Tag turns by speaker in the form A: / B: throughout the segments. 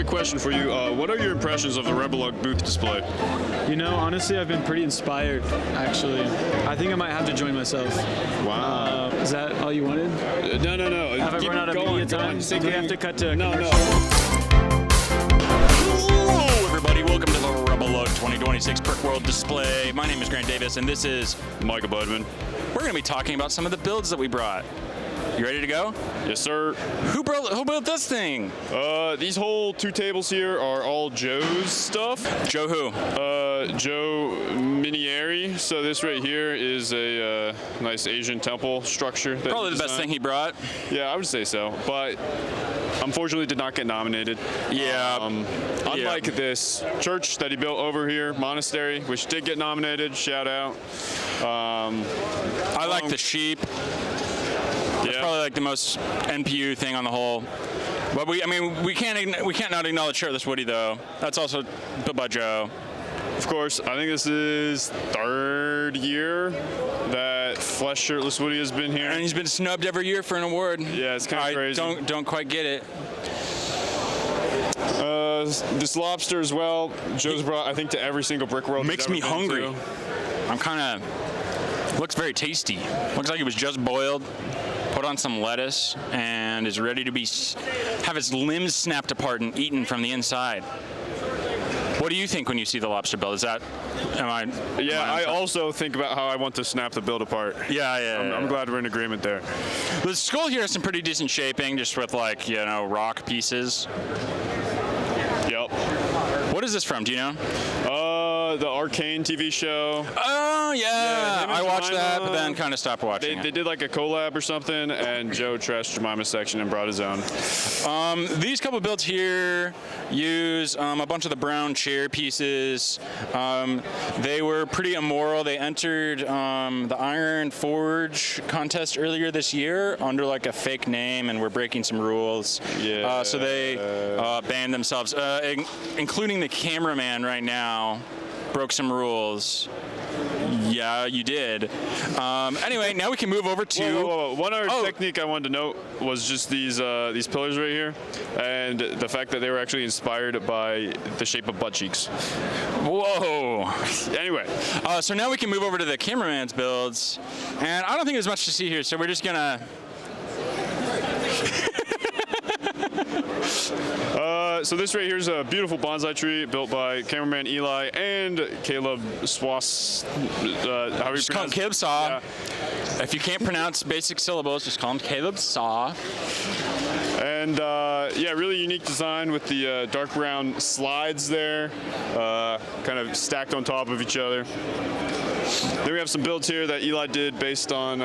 A: quick question for you. What are your impressions of the RebelLUG booth display?
B: You know, honestly, I've been pretty inspired, actually. I think I might have to join myself.
A: Wow.
B: Is that all you wanted?
A: No.
B: Have I run out of media time? Do we have to cut to
A: No.
C: Hello, everybody. Welcome to the RebelLUG 2026 Brickworld display. My name is Grant Davis, and this is
A: Micah, Beideman.
C: We're going to be talking about some of the builds that we brought. You ready to go?
A: Yes, sir.
C: Who built this thing?
A: These whole two tables here are all Joe's stuff.
C: Joe who?
A: Joe Minieri. So this right here is a nice Asian temple structure. That
C: Probably the best thing he brought.
A: Yeah, I would say so. But unfortunately did not get nominated.
C: Yeah.
A: Unlike this church that he built over here, monastery, which did get nominated. Shout out.
C: I like the sheep. It's probably like the most NPU thing on the whole. But we can't not acknowledge Shirtless Woody though. That's also built by Joe.
A: Of course, I think this is third year that Flesh Shirtless Woody has been here.
C: And he's been snubbed every year for an award.
A: Yeah, it's kind of crazy.
C: I don't quite get it.
A: This lobster as well, Joe's brought, I think, to every single Brickworld.
C: Makes me hungry. I'm kind of, looks very tasty. Looks like it was just boiled, put on some lettuce, and is ready to have its limbs snapped apart and eaten from the inside. What do you think when you see the lobster build? Is that,
A: I also think about how I want to snap the build apart.
C: Yeah.
A: I'm glad we're in agreement there.
C: The skull here has some pretty decent shaping, just with rock pieces.
A: Yep.
C: What is this from? Do you know?
A: The Arcane TV show.
C: Oh, yeah. I watched that, but then kind of stopped watching it.
A: They did like a collab or something, and Joe trashed Jemima's section and brought his own.
C: These couple builds here use a bunch of the brown chair pieces. They were pretty immoral. They entered the Iron Forge contest earlier this year under like a fake name, and were breaking some rules.
A: Yeah.
C: So they banned themselves, including the cameraman right now. Broke some rules. Yeah, you did. Anyway, now we can move over to...
A: Whoa. One other technique I wanted to note was just these pillars right here, and the fact that they were actually inspired by the shape of butt cheeks.
C: Whoa.
A: Anyway.
C: So now we can move over to the cameraman's builds, and I don't think there's much to see here, so we're just gonna...
A: So this right here is a beautiful bonsai tree built by cameraman Eli and Caleb Swass.
C: Just call him Caleb Saw.
A: Yeah.
C: If you can't pronounce basic syllables, just call him Caleb Saw.
A: And really unique design with the dark brown slides there, kind of stacked on top of each other. Then we have some builds here that Eli did based on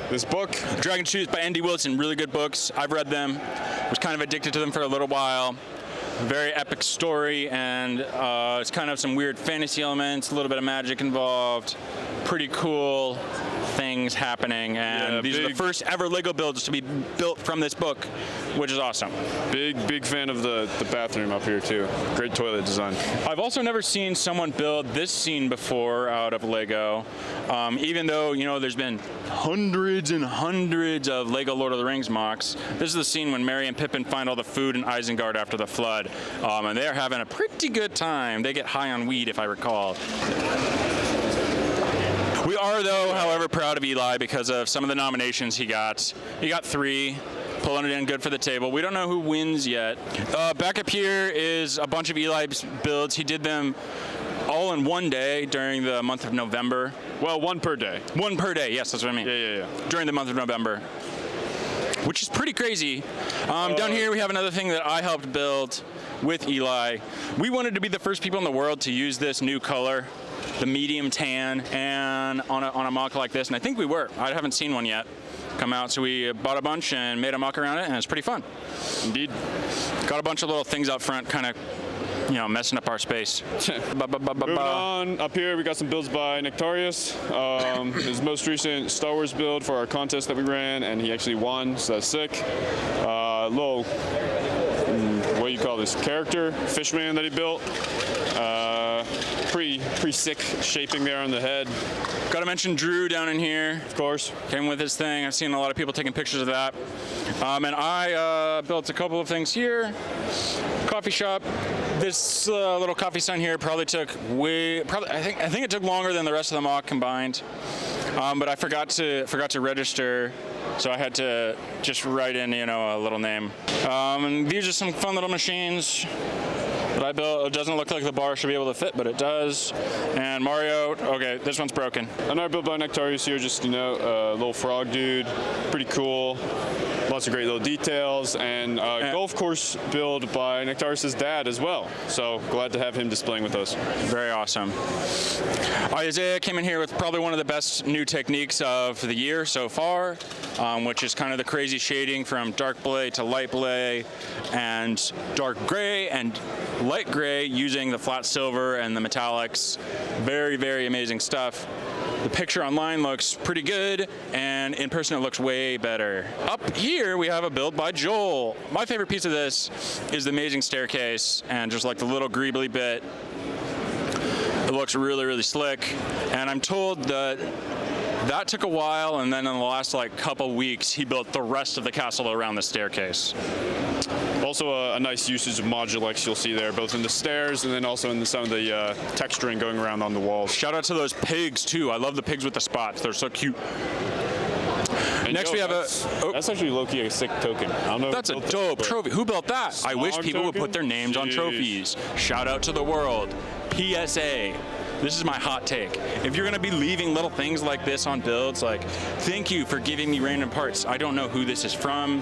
A: this book.
C: Dragon Shoes by Andy Wilson, really good books. I've read them. Was kind of addicted to them for a little while. Very epic story, and it's kind of some weird fantasy elements, a little bit of magic involved. Pretty cool things happening, and these are the first ever Lego builds to be built from this book, which is awesome.
A: Big fan of the bathroom up here too. Great toilet design.
C: I've also never seen someone build this scene before out of Lego, even though there's been hundreds and hundreds of Lego Lord of the Rings mocks. This is the scene when Merry and Pippin find all the food in Isengard after the flood, and they're having a pretty good time. They get high on weed, if I recall. We are, though, however, proud of Eli because of some of the nominations he got. He got 3, pulling it in good for the table. We don't know who wins yet. Back up here is a bunch of Eli's builds. He did them all in one day during the month of November.
A: Well, one per day.
C: One per day, yes, that's what I mean.
A: Yeah.
C: During the month of November, which is pretty crazy. Down here we have another thing that I helped build with Eli. We wanted to be the first people in the world to use this new color, the medium tan, and on a mock like this, and I think we were. I haven't seen one yet come out, so we bought a bunch and made a mock around it, and it's pretty fun.
A: Indeed.
C: Got a bunch of little things out front, kind of, messing up our space.
A: Moving on, up here we got some builds by Nectarius. His most recent Star Wars build for our contest that we ran, and he actually won, so that's sick. Little, what do you call this, character, fishman that he built. pretty sick shaping there on the head.
C: Got to mention Drew down in here.
A: Of course.
C: Came with his thing. I've seen a lot of people taking pictures of that. And I built a couple of things here. Coffee shop. This little coffee sign here probably took I think it took longer than the rest of the mock combined. But I forgot to register, so I had to just write in, a little name. And these are some fun little machines that I built. It doesn't look like the bar should be able to fit, but it does. And Mario, okay, this one's broken.
A: Another built by Nectarius here, just, a little frog dude. Pretty cool. Lots of great little details, and golf course build by Nectarius' dad as well. So glad to have him displaying with us.
C: Very awesome. Isaiah came in here with probably one of the best new techniques of the year so far, which is kind of the crazy shading from dark blay to light blay and dark gray and light gray using the flat silver and the metallics. Very, very amazing stuff. The picture online looks pretty good, and in person it looks way better. Up here we have a build by Joel. My favorite piece of this is the amazing staircase and just like the little greebly bit. It looks really, really slick, and I'm told that took a while, and then in the last couple weeks he built the rest of the castle around the staircase.
A: Also a nice usage of Modulix you'll see there, both in the stairs and then also in some of the texturing going around on the walls.
C: Shout out to those pigs too. I love the pigs with the spots. They're so cute.
A: And
C: next we have
A: that's actually low-key a sick token. I don't know.
C: That's a dope trophy. Who built that? I wish people would put their names on trophies. Shout out to the world. PSA. This is my hot take. If you're gonna be leaving little things like this on builds, thank you for giving me random parts. I don't know who this is from,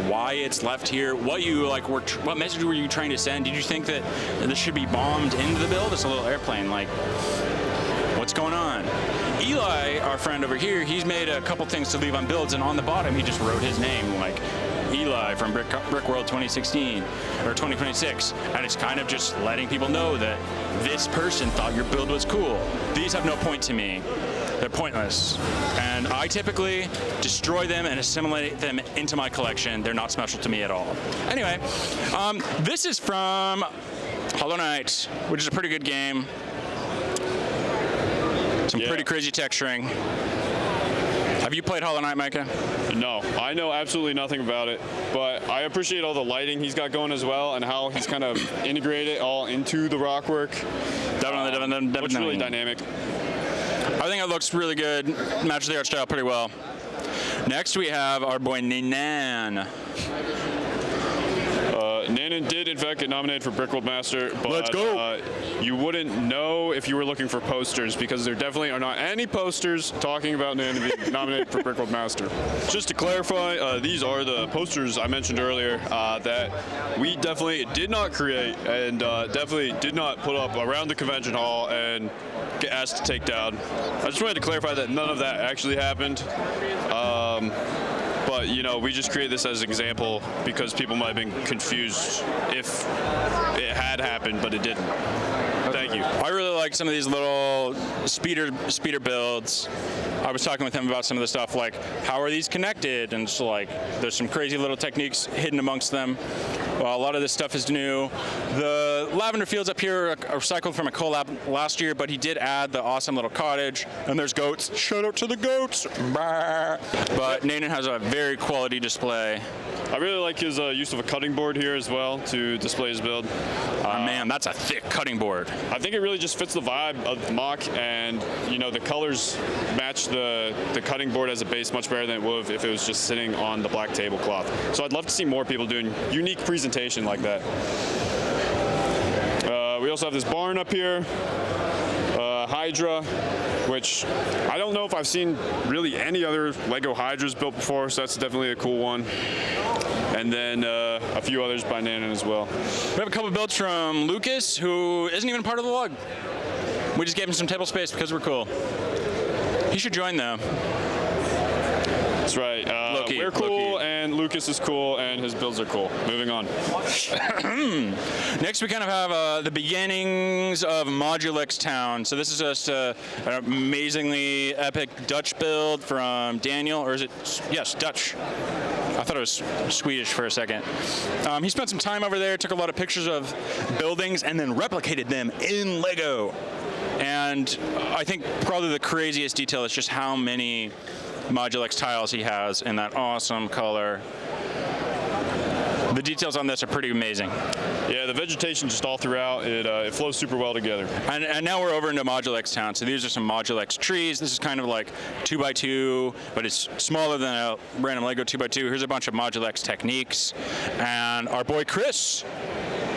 C: why it's left here, what what message were you trying to send? Did you think that this should be bombed into the build? It's a little airplane, what's going on? Eli, our friend over here, he's made a couple things to leave on builds, and on the bottom he just wrote his name, Eli from Brickworld 2016 or 2026, and it's kind of just letting people know that this person thought your build was cool. These have no point to me. They're pointless, and I typically destroy them and assimilate them into my collection. They're not special to me at all. Anyway, this is from Hollow Knight, which is a pretty good game. Some pretty crazy texturing. Have you played Hollow Knight, Micah?
A: No, I know absolutely nothing about it, but I appreciate all the lighting he's got going as well, and how he's kind of integrated it all into the rockwork.
C: Definitely.
A: Looks really dynamic.
C: I think it looks really good. Matches the art style pretty well. Next we have our boy Nanan.
A: Nanan did in fact get nominated for Brickworld Master, but
C: let's go.
A: You wouldn't know if you were looking for posters, because there definitely are not any posters talking about Nanan being nominated for Brickworld Master. Just to clarify, these are the posters I mentioned earlier that we definitely did not create and definitely did not put up around the convention hall and get asked to take down. I just wanted to clarify that none of that actually happened. But, we just created this as an example because people might have been confused if it had happened, but it didn't. Thank you.
C: I really like some of these little speeder builds. I was talking with him about some of the stuff, how are these connected? And so, there's some crazy little techniques hidden amongst them. Well, a lot of this stuff is new. The lavender fields up here are recycled from a collab last year, but he did add the awesome little cottage. And there's goats. Shout out to the goats. Bah. But Nanan has a very quality display.
A: I really like his use of a cutting board here as well to display his build.
C: Man, that's a thick cutting board.
A: I think it really just fits the vibe of the mock, and the colors match the cutting board as a base much better than it would if it was just sitting on the black tablecloth. So I'd love to see more people doing unique presentation like that. We also have this barn up here, Hydra, which I don't know if I've seen really any other Lego Hydras built before, so that's definitely a cool one. And then a few others by Nanan as well.
C: We have a couple builds from Lucas, who isn't even part of the lug. We just gave him some table space because we're cool. He should join though.
A: That's right. We're cool, and and Lucas is cool, and his builds are cool. Moving on.
C: Next, we kind of have the beginnings of Modulix Town. So this is just an amazingly epic Dutch build from Daniel, or is it? Yes, Dutch. I thought it was Swedish for a second. He spent some time over there, took a lot of pictures of buildings, and then replicated them in Lego. And I think probably the craziest detail is just how many Modulix tiles he has in that awesome color. The details on this are pretty amazing.
A: Yeah, the vegetation just all throughout, it flows super well together.
C: And now we're over into Modulix Town. So these are some Modulix trees. This is kind of like 2x2, but it's smaller than a random Lego 2x2. Here's a bunch of Modulix techniques. And our boy Chris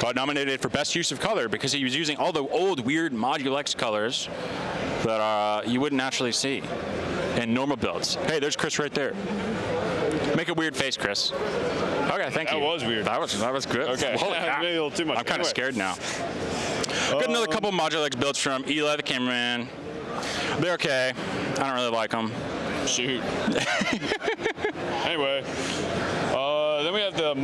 C: got nominated for Best Use of Color because he was using all the old weird Modulix colors that you wouldn't naturally see in normal builds. Hey, there's Chris right there. Make a weird face, Chris. Okay, thank you.
A: That was weird.
C: That was good.
A: Okay,
C: Holy
A: maybe a little too much.
C: I'm kind of scared now. Got another couple Modulix builds from Eli the cameraman. They're okay. I don't really like them.
A: Shoot. Anyway, then we have the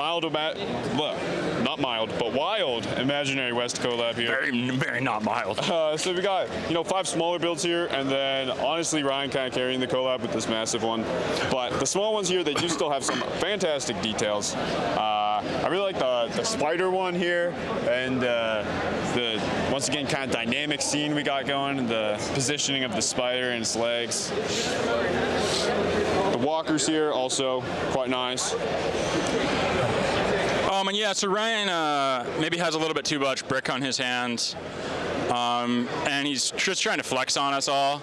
A: not mild, but wild Imaginary West collab here.
C: Very, very not mild.
A: So we got 5 smaller builds here, and then honestly Ryan kind of carrying the collab with this massive one. But the small ones here, they do still have some fantastic details. I really like the spider one here, and the once again kind of dynamic scene we got going, and the positioning of the spider and its legs. The walkers here also quite nice.
C: And yeah, so Ryan maybe has a little bit too much brick on his hands, and he's just trying to flex on us all.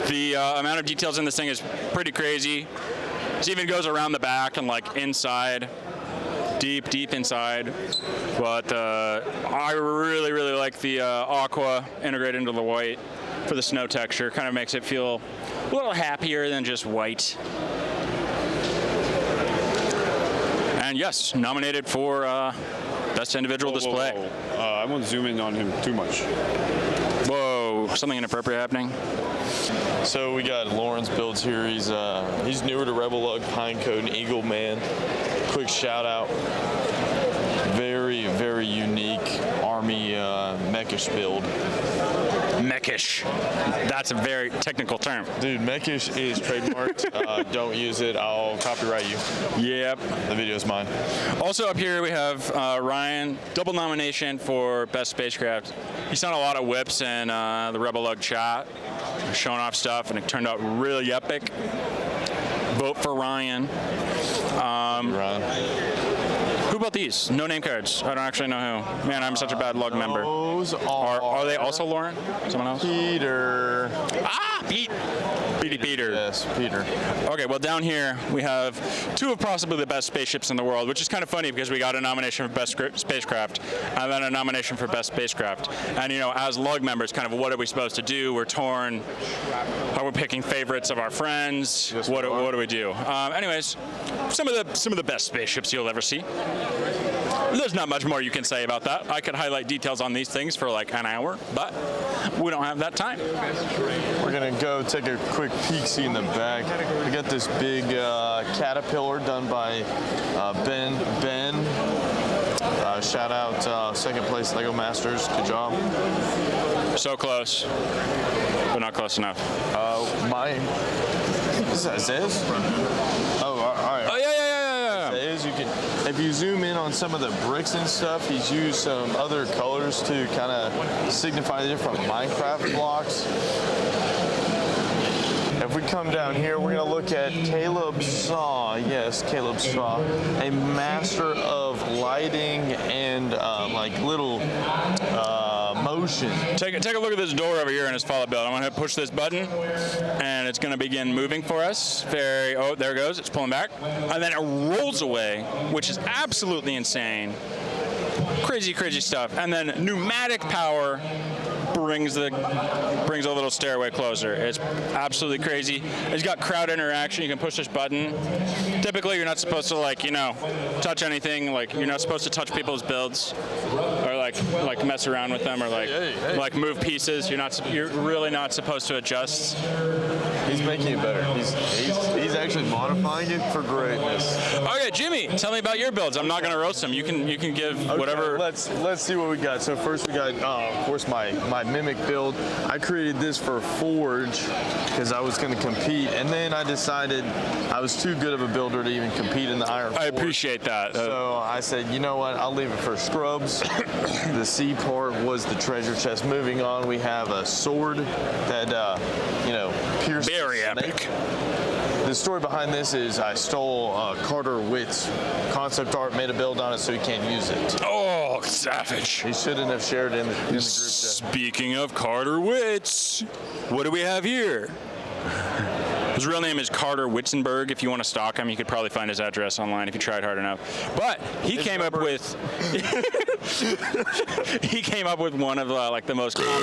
C: The amount of details in this thing is pretty crazy. This even goes around the back and like inside, deep inside. But I really like the aqua integrated into the white for the snow texture. Kind of makes it feel a little happier than just white. And yes, nominated for Best Individual Display.
A: Whoa. I won't zoom in on him too much.
C: Whoa, something inappropriate happening.
D: So we got Lauren's builds here. He's newer to RebelLUG, Pinecone, and Eagle Man. Quick shout out. Very unique Army mechish build.
C: Mechish. That's a very technical term.
D: Dude, mechish is trademarked. Don't use it. I'll copyright you.
C: Yep.
D: The video's mine.
C: Also up here we have Ryan, double nomination for Best Spacecraft. He's done a lot of whips in the RebelLUG chat, showing off stuff, and it turned out really epic. Vote for Ryan.
D: Ryan.
C: Who bought these? No name cards. I don't actually know who. Man, I'm such a bad LUG member.
D: Those
C: Are they also Lauren? Someone else?
D: Peter.
C: Ah, Peter.
D: Yes, Peter.
C: Okay, well down here we have 2 of possibly the best spaceships in the world, which is kind of funny because we got a nomination for Best Spacecraft and then a nomination for Best Spacecraft. And as LUG members, kind of what are we supposed to do? We're torn. Are we picking favorites of our friends?
D: Yes,
C: what do we do? Anyways, some of the best spaceships you'll ever see. There's not much more you can say about that. I could highlight details on these things for like an hour, but we don't have that time.
D: We're gonna go take a quick peek-see in the back. We got this big caterpillar done by Ben. Shout out second place Lego Masters. Good job.
C: So close, but not close enough.
D: Is that Zez? Oh, all right.
C: Oh yeah.
D: Is you can, if you zoom in on some of the bricks and stuff, he's used some other colors to kind of signify the different Minecraft blocks. If we come down here, we're going to look at Caleb Saw. Yes, Caleb Saw, a master of lighting and like little motion.
C: Take a look at this door over here in his follow build. I'm going to push this button, and it's going to begin moving for us. Oh, there it goes. It's pulling back. And then it rolls away, which is absolutely insane. Crazy stuff. And then pneumatic power brings a little stairway closer. It's absolutely crazy. It's got crowd interaction. You can push this button. Typically, you're not supposed to touch anything. Like you're not supposed to touch people's builds or like mess around with them or like move pieces. You're really not supposed to adjust.
D: He's making it better. He's actually modifying it for greatness.
C: Okay, Jimmy, tell me about your builds. I'm not going to roast them. You can give whatever.
D: Let's see what we got. So first we got, of course, my Mimic build. I created this for Forge because I was going to compete, and then I decided I was too good of a builder to even compete in the Iron
C: I
D: Forge.
C: appreciate that.
D: So I said, you know what? I'll leave it for Scrubs. The C part was the treasure chest. Moving on, we have a sword that, pierces
C: Very
D: the snake.
C: epic.
D: The story behind this is I stole Carter Witt's concept art, made a build on it, so he can't use it.
C: Oh, savage.
D: He shouldn't have shared it in the group chat.
C: Speaking of Carter Witz, what do we have here? His real name is Carter Witzenberg. If you want to stalk him, you could probably find his address online if you tried hard enough. But he came up with one of like the most common.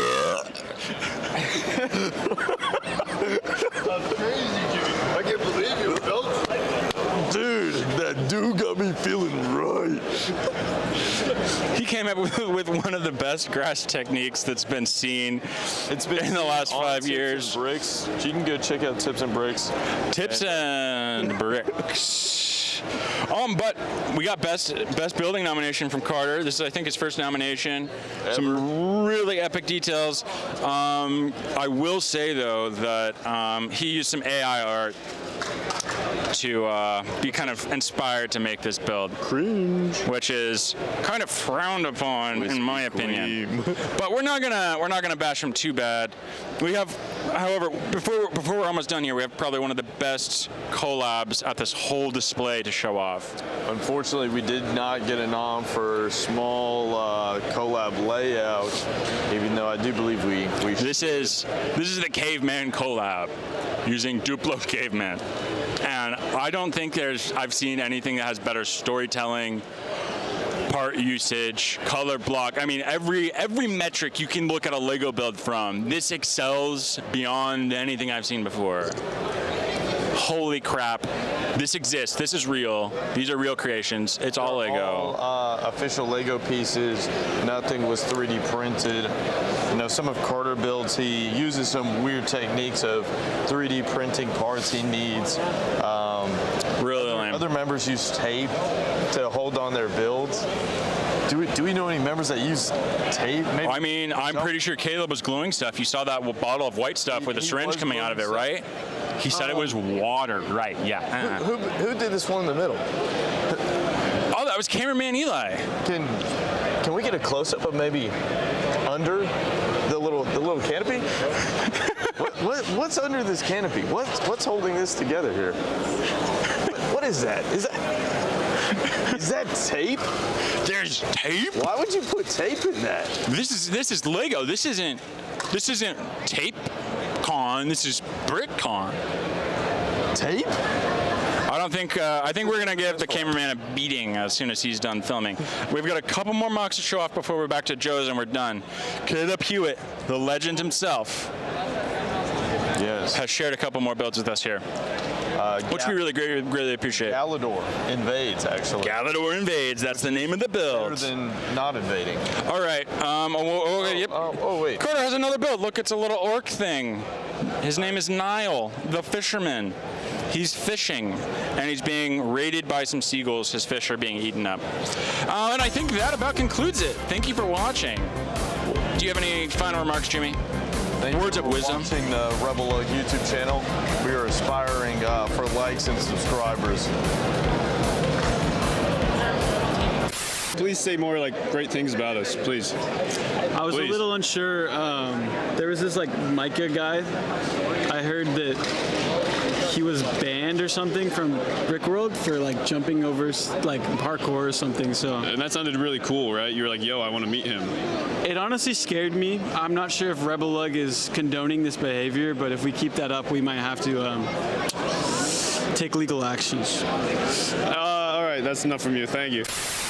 D: That's crazy, Jimmy. I can't believe you built. Dude, that dude got me feeling right.
C: He came up with one of the best grass techniques that's been seen.
D: It's been
C: in the last 5 years.
D: Tips and Bricks. You can go check out Tips and Bricks.
C: Tips and Bricks. But we got best building nomination from Carter. This is, I think, his first nomination.
D: Ever.
C: Some really epic details. I will say though that he used some AI art to be kind of inspired to make this build.
A: Cringe.
C: Which is kind of frowned upon, in my opinion. But we're not gonna bash him too bad. We have, however, before we're almost done here, we have probably one of the best collabs at this whole display to show off.
D: Unfortunately, we did not get a nom for small collab layout, even though I do believe we should.
C: This is the Caveman collab using Duplo Caveman. And I don't think I've seen anything that has better storytelling, part usage, color block. I mean, every metric you can look at a Lego build from, this excels beyond anything I've seen before. Holy crap. This exists. This is real. These are real creations. It's all Lego.
D: All official Lego pieces. Nothing was 3D printed. You know, some of Carter builds, he uses some weird techniques of 3D printing parts he needs.
C: Really lame.
D: Other members use tape to hold on their builds. Do we know any members that use tape? Maybe.
C: I mean, I'm pretty sure Caleb was gluing stuff. You saw that bottle of white stuff with a syringe coming out of it, right? He said it was water, right? Yeah.
D: Who did this one in the middle?
C: Oh, that was cameraman Eli.
D: Can we get a close up of maybe under the little canopy? What's under this canopy? What's holding this together here? What is that? Is that tape?
C: There's tape?
D: Why would you put tape in that?
C: This is Lego. This isn't tape con. This is brick con.
D: Tape?
C: I think we're gonna give the cameraman a beating as soon as he's done filming. We've got a couple more mocks to show off before we're back to Joe's and we're done. Caleb Hewitt, the legend himself,
D: Yes.
C: has shared a couple more builds with us here, which we really greatly appreciate.
D: Galador invades, actually.
C: Galador invades. That's the name of the build.
D: Better than not invading.
C: All right. Yep.
D: Oh, wait.
C: Carter has another build. Look, it's a little orc thing. His name is Niall, the fisherman. He's fishing, and he's being raided by some seagulls. His fish are being eaten up. And I think that about concludes it. Thank you for watching. Do you have any final remarks, Jimmy? Words of wisdom.
D: Watching the RebelLUG YouTube channel. We are aspiring for likes and subscribers.
A: Please say more like great things about us, please.
B: I was
A: Please.
B: a little unsure. There was this like Micah guy. I heard that he was banned or something from Brickworld for like jumping over like parkour or something. So
A: And that sounded really cool, right? You were like, yo, I want to meet him.
B: it honestly scared me. I'm not sure if RebelLUG is condoning this behavior, but if we keep that up, we might have to take legal actions.
A: All right, that's enough from you. Thank you.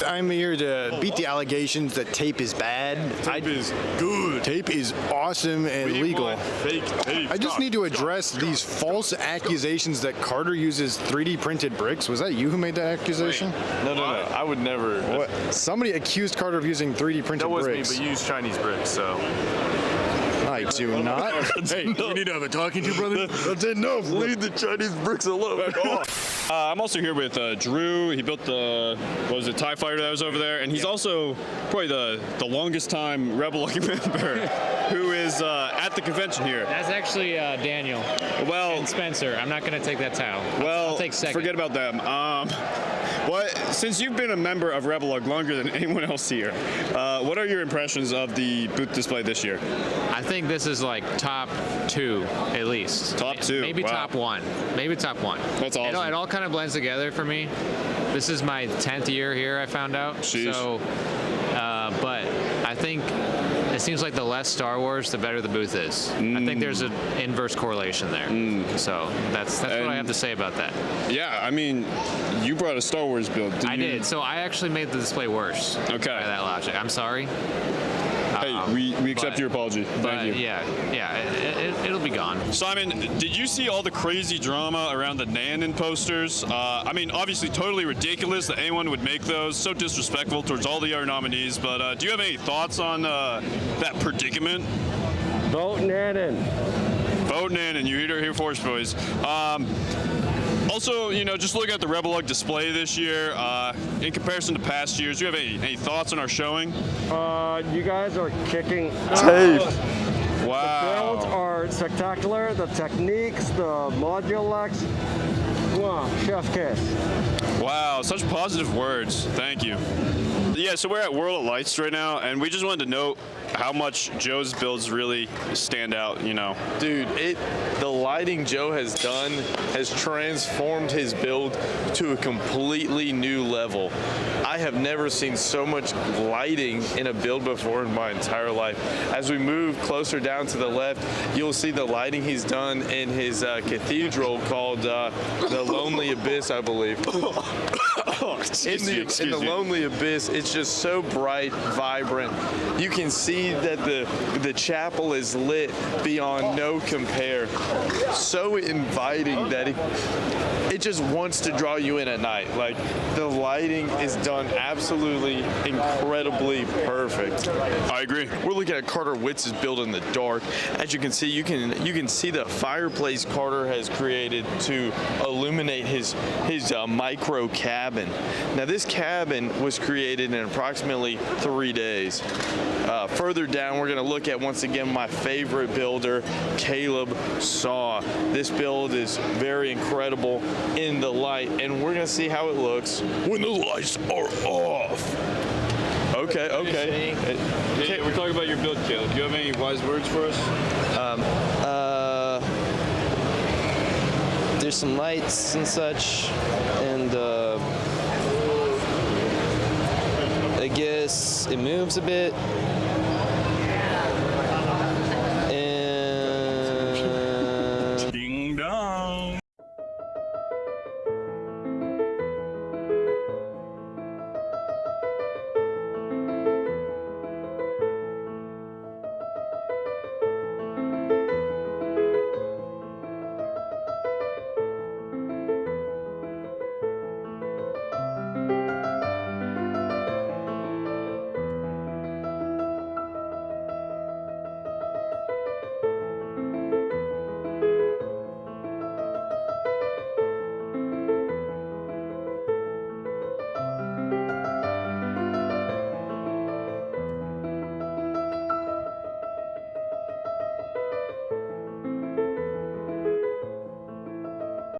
E: I'm here to beat the allegations that tape is bad.
A: Tape is good.
E: Tape is awesome and legal.
A: Fake tape.
E: I just need to address these false accusations that Carter uses 3D printed bricks. Was that you who made that accusation?
D: No. I would never.
E: What? Somebody accused Carter of using 3D printed
D: That was
E: bricks.
D: me, but you use Chinese bricks, so.
E: I do not.
A: Hey, we need to have a talking to, brother.
D: That's enough. Leave the Chinese bricks alone.
A: I'm also here with Drew. He built the, what was it, TIE Fighter that was over there, and he's also probably the longest time RebelLUG member who is at the convention here.
F: That's actually Daniel and Spencer. I'm not going to take that title. I'll take second.
A: Forget about them. Since you've been a member of RebelLUG longer than anyone else here, what are your impressions of the booth display this year?
F: I think this is like top 2 at least.
A: Top 2?
F: Maybe
A: Wow.
F: top 1. Maybe top 1.
A: That's awesome.
F: It all kind of blends together for me. This is my 10th year here, I found out.
A: Sheesh.
F: So, but I think it seems like the less Star Wars, the better the booth is. I think there's an inverse correlation there. So that's what I have to say about that.
A: Yeah, I mean, you brought a Star Wars build.
F: I did. So I actually made the display worse.
A: Okay.
F: By that logic. I'm sorry.
A: Hey, we accept your apology. Thank you.
F: Yeah, it'll be gone.
A: Simon, did you see all the crazy drama around the Nanon posters? I mean, obviously totally ridiculous that anyone would make those. So disrespectful towards all the other nominees. But do you have any thoughts on that predicament?
G: Vote Nanon.
A: Vote Nanon. You heard it here first, boys. Also, just looking at the RebelLUG display this year, in comparison to past years, do you have any thoughts on our showing?
G: You guys are kicking
D: Tape.
A: Wow.
G: builds are spectacular. The techniques, the modulux. Wow, chef kiss.
A: Wow, such positive words. Thank you. Yeah, so we're at World of Lights right now, and we just wanted to note how much Joe's builds really stand out,
D: Dude, the lighting Joe has done has transformed his build to a completely new level. I have never seen so much lighting in a build before in my entire life. As we move closer down to the left, you'll see the lighting he's done in his cathedral called the Lonely Abyss, I believe. In the Lonely Abyss, it's just so bright, vibrant. You can see that the chapel is lit beyond no compare. So inviting that it just wants to draw you in at night. Like, the lighting is done absolutely incredibly perfect.
A: I agree.
D: We're looking at Carter Witz's build in the dark. As you can see, you can see the fireplace Carter has created to illuminate his micro cabin. Now, this cabin was created in approximately 3 days. Further down, we're going to look at, once again, my favorite builder, Caleb Saw. This build is very incredible in the light, and we're going to see how it looks when the lights are off. Okay.
A: Hey, we're talking about your build, Caleb. Do you have any wise words for us?
H: There's some lights and such, and I guess it moves a bit.